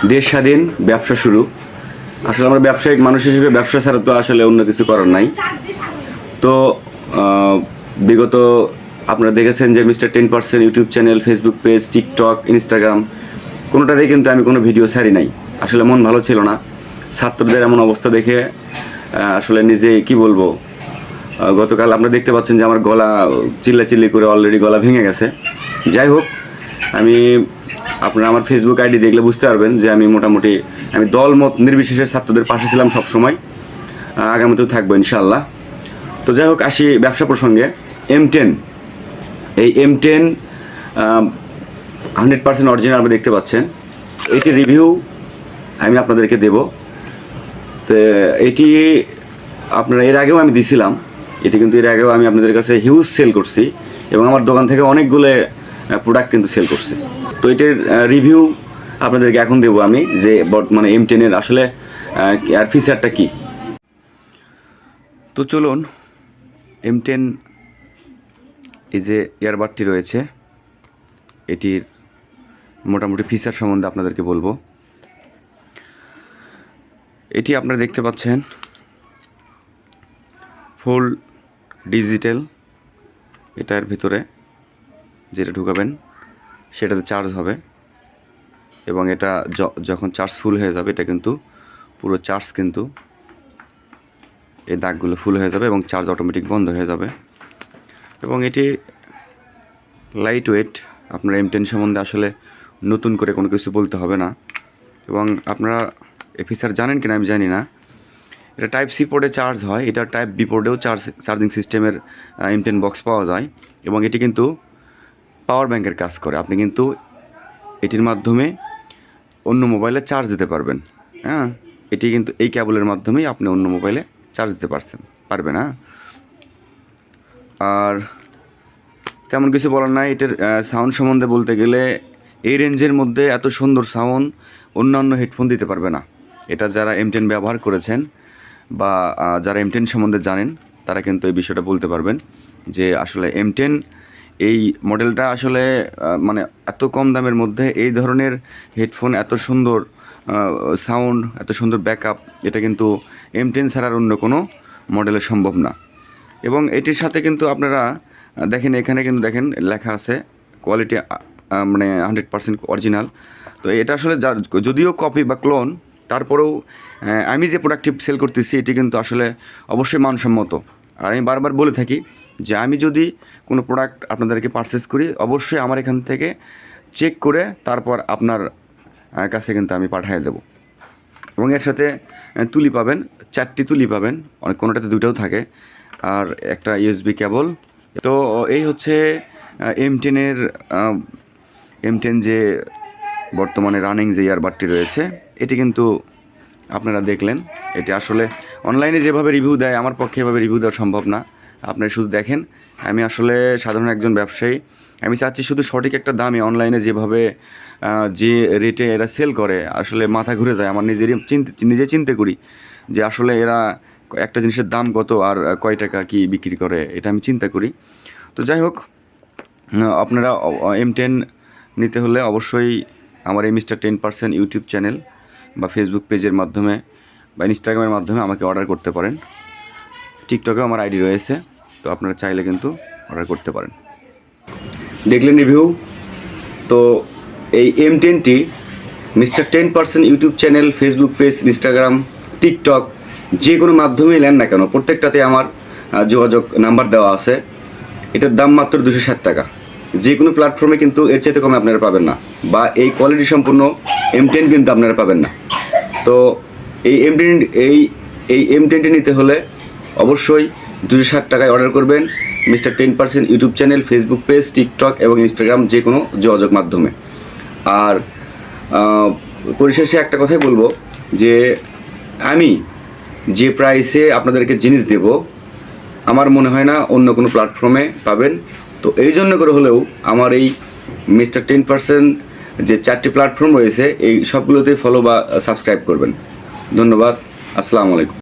দেশ স্বাধীন, ব্যবসা শুরু। আসলে আমরা ব্যবসায়িক মানুষ হিসেবে ব্যবসা ছাড়া তো আসলে অন্য কিছু করার নাই। তো বিগত আপনারা দেখেছেন যে mister 10% YouTube channel, Facebook page, TikTok, Instagram কোনোটাতেই কিন্তু আমি কোনো ভিডিও ছাড়ি নাই। আসলে মন ভালো ছিল না। ছাত্রদের এমন অবস্থা দেখে আসলে নিজে কি বলবো, গতকাল আপনারা দেখতে পাচ্ছেন যে আমার গলা চিল্লাচিল্লি করে অলরেডি গলা ভেঙে গেছে। যাই হোক, আমি আপনারা আমার ফেসবুক আইডি দেখলে বুঝতে পারবেন যে আমি মোটামুটি দল মত নির্বিশেষে ছাত্রদের পাশে ছিলাম সবসময়, আগামীতেও থাকবো ইনশাআল্লাহ। তো যাই হোক, আসি ব্যবসা প্রসঙ্গে। M10, এই M10 100% অরিজিনাল আপনি দেখতে পাচ্ছেন। এটি রিভিউ আমি আপনাদেরকে দেব। তো এটি আপনারা এর আগেও আমি দিছিলাম। এটি কিন্তু এর আগেও আমি আপনাদের কাছে হিউজ সেল করছি এবং আমার দোকান থেকে অনেকগুলো প্রোডাক্ট কিন্তু সেল করছে। তো এটার রিভিউ আপনাদেরকে এখন দেবো আমি, যে বর্তমানে M10 আসলে আর ফিচারটা কী। তো চলুন, M10 এই যে ইয়ারবাডটি রয়েছে, এটির মোটামুটি ফিচার সম্বন্ধে আপনাদেরকে বলবো। এটি আপনারা দেখতে পাচ্ছেন ফুল ডিজিটাল। এটার ভিতরে যেটা ঢুকাবেন সেটাতে চার্জ হবে এবং এটা যখন চার্জ ফুল হয়ে যাবে, এটা কিন্তু পুরো চার্জ কিন্তু এই দাগগুলো ফুল হয়ে যাবে এবং চার্জ অটোমেটিক বন্ধ হয়ে যাবে। এবং এটি লাইট ওয়েট। আপনারা M10 সম্বন্ধে আসলে নতুন করে কোনো কিছু বলতে হবে না। এবং আপনারা এই ফিচার জানেন কিনা আমি জানি না। এটা টাইপ সি পোর্টে চার্জ হয়, এটা টাইপ বি পোর্টেও চার্জিং সিস্টেমের M10 বক্স পাওয়া যায় এবং এটি কিন্তু পাওয়ার ব্যাংকের কাজ করে। আপনি কিন্তু এটির মাধ্যমে অন্য মোবাইলে চার্জ দিতে পারবেন। হ্যাঁ, এটি কিন্তু এই কেবলের মাধ্যমেই আপনি অন্য মোবাইলে চার্জ দিতে পারবেন। হ্যাঁ, আর তেমন কিছু বলার নাই। এটার সাউন্ড সম্বন্ধে বলতে গেলে এই রেঞ্জের মধ্যে এত সুন্দর সাউন্ড অন্যান্য হেডফোন দিতে পারবে না। এটা যারা M10 ব্যবহার করেছেন বা যারা M10 সম্বন্ধে জানেন তারা কিন্তু এই বিষয়টা বলতে পারবেন যে আসলে M10 এই মডেলটা আসলে মানে এত কম দামের মধ্যে এই ধরনের হেডফোন, এত সুন্দর সাউন্ড, এত সুন্দর ব্যাকআপ, এটা কিন্তু M10 ছাড়ার অন্য কোনো মডেলে সম্ভব না। এবং এটির সাথে কিন্তু আপনারা দেখেন, এখানে কিন্তু দেখেন লেখা আছে কোয়ালিটি মানে 100% অরিজিনাল। তো এটা আসলে যদিও কপি বা ক্লোন, তারপরেও আমি যে প্রোডাক্টটি সেল করতেছি এটি কিন্তু আসলে অবশ্যই মানসম্মত। আর আমি বারবার বলে থাকি যে আমি যদি কোনো প্রোডাক্ট আপনাদেরকে পারচেস করি, অবশ্যই আমার এখান থেকে চেক করে তারপর আপনার কাছে কিন্তু আমি পাঠিয়ে দেবো। এবং এর সাথে তুলি পাবেন, 4টি তুলি পাবেন, কোনোটাতে 2টাও থাকে, আর একটা USB কেবল। তো এই হচ্ছে M10 যে বর্তমানে রানিং যে ইয়ারবাডটি রয়েছে, এটি কিন্তু আপনারা দেখলেন। এটি আসলে অনলাইনে যেভাবে রিভিউ দেয় আমার পক্ষে এভাবে রিভিউ দেওয়া সম্ভব না। আপনারা শুধু দেখেন, আমি আসলে সাধারণ একজন ব্যবসায়ী। আমি চাচ্ছি শুধু সঠিক একটা দামে অনলাইনে যেভাবে যে রেটে এরা সেল করে, আসলে মাথা ঘুরে যায়। আমার নিজে চিন্তা করি যে আসলে এরা একটা জিনিসের দাম কত আর কয় টাকা কি বিক্রি করে, এটা আমি চিন্তা করি। তো যাই হোক, আপনারা M10 নিতে হলে অবশ্যই আমার এই মিস্টার 10% ইউটিউব চ্যানেল বা ফেসবুক পেজের মাধ্যমে বা ইনস্টাগ্রামের মাধ্যমে আমাকে অর্ডার করতে পারেন। টিকটকেও আমার আইডি রয়েছে, তো আপনারা চাইলে কিন্তু অর্ডার করতে পারেন। দেখলেন রিভিউ। তো এই M10টি mister 10% YouTube channel, Facebook page, Instagram, TikTok যে কোনো মাধ্যমেই নেন না কেন, প্রত্যেকটাতে আমার যোগাযোগ নাম্বার দেওয়া আছে। এটার দাম মাত্র 260 টাকা। যে কোনো প্ল্যাটফর্মে কিন্তু এর চাইতে কমে আপনারা পাবেন না, বা এই কোয়ালিটি সম্পূর্ণ M10 কিন্তু আপনারা পাবেন না। তো এই M10টি নিতে হলে অবশ্যই 260 টাকায় অর্ডার করবেন mister 10% YouTube channel, Facebook page, TikTok এবং ইনস্টাগ্রাম যে কোনো যোগাযোগ মাধ্যমে। আর পরিশেষে একটা কথাই বলবো যে আমি যে প্রাইসে আপনাদেরকে জিনিস দেব আমার মনে হয় না অন্য কোনো প্ল্যাটফর্মে পাবেন। তো এই জন্য করে হলেও আমার এই মিস্টার 10% যে 4টি প্ল্যাটফর্ম রয়েছে এই সবগুলোতেই ফলো বা সাবস্ক্রাইব করবেন। ধন্যবাদ। আসসালামু আলাইকুম।